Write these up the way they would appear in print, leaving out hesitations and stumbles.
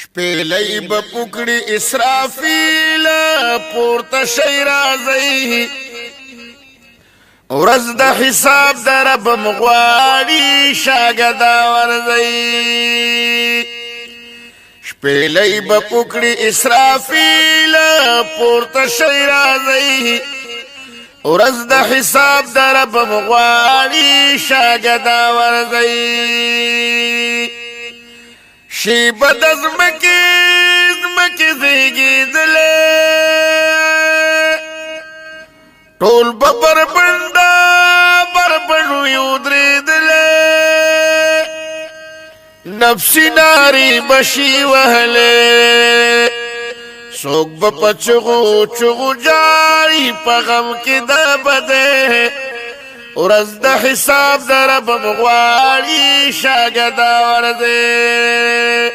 شپیلی با پکڑی اسرافیل پورتا شی رازی ورز دا حساب دا رب مغواری شاگدا ورزی شپیلی با پکڑی اسرافیل پورتا شی رازی ورز دا حساب دا رب مغواری شاگدا ورزی شیب دزمکی زیگی دلے ٹول بربنڈا بربنو یودری دلے نفسی ناری بشی وحلے سوک بپا چغو جاری پا غم کی دا بدے ورز دا حساب دا رب مغواری شاگدا ورزے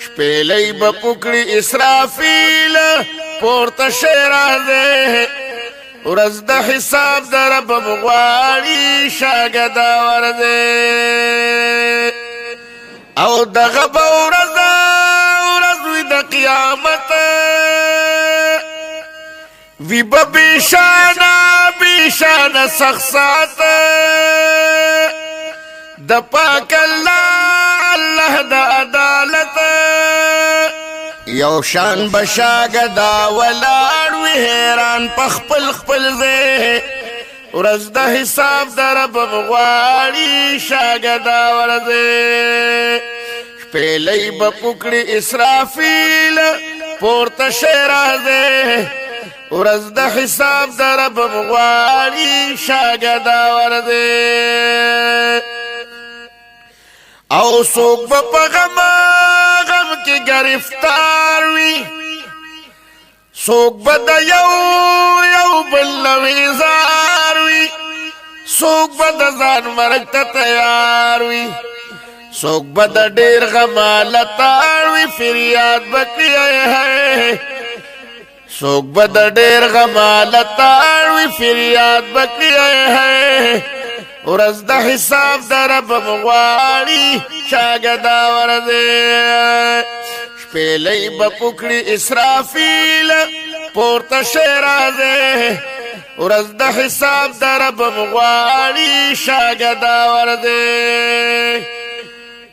شپیلی با پکڑی اسرافیل پورتا شیرازے ورز دا حساب دا رب مغواری شاگدا ورزے او دا غب ورزوی دا قیامت وی بیشانا سخصات دا پاک اللہ دا عدالت یو شان بشاگدا ولاروی حیران پخپل خپل زے ورز دا حساب دا رب مغواری شاگدا ورزے شپیلی با پکڑی اسرافیل پورتا شیرازے ورز دا حساب دا رب مغواری شاگدا ورزے او سوک با غم کی گرفتار وی سوک با دا یو بلویزار وی سوک با دا زان مرگتا تیار وی سوک با دا دیر غمالتار وی فریاد بکی ہے سوک با دا دیر غمالتار وی فریاد بکی ہے ورز دا حساب دا رب مغواری شاگدا ورزے شپیلی با پکڑی اسرافیل پورتا شیرازے ورز دا حساب دا رب مغواری شاگدا ورزے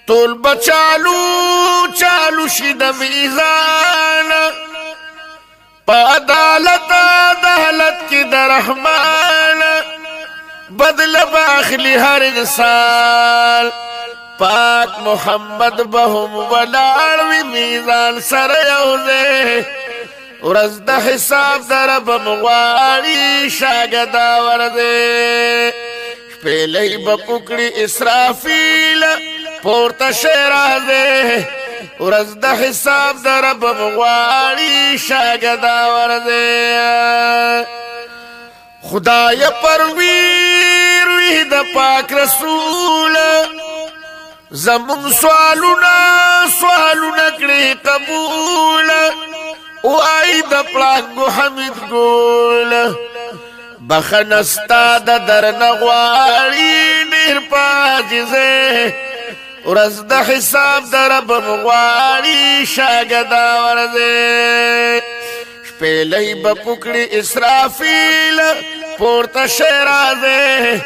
طول چالو شید میزان پا عدالت دہلت کی دا رحمان بدل باخلی ہر انسان پاک محمد بہم ولاروی میزان سر یوزے ورز دا حساب دا رب مغواری شاگدا ورزے شپیلی با پکڑی اسرافیل پورتا شیرازے ورز دا حساب دا رب مغواری شاگدا ورزے خدای پرویر وی دا پاک رسول زمون سوالونا کڑی قبول او آئی دا پلانگو حمید گول بخنستا دا در نغواری نیر پاجزے ورز دا حساب دا رب مغواری شاگدا ورزے شپیلی با پکڑی اسرافیل پورتا شیرازے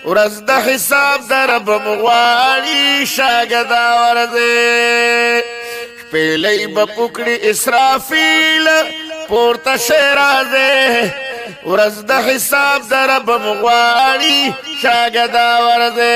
ورز دا حساب دا رب مغواری شاگدا ورزے شپیلی با پکڑی اسرافیل پورتا شیرازے ورز دا حساب دا رب مغواری شاگدا ورزے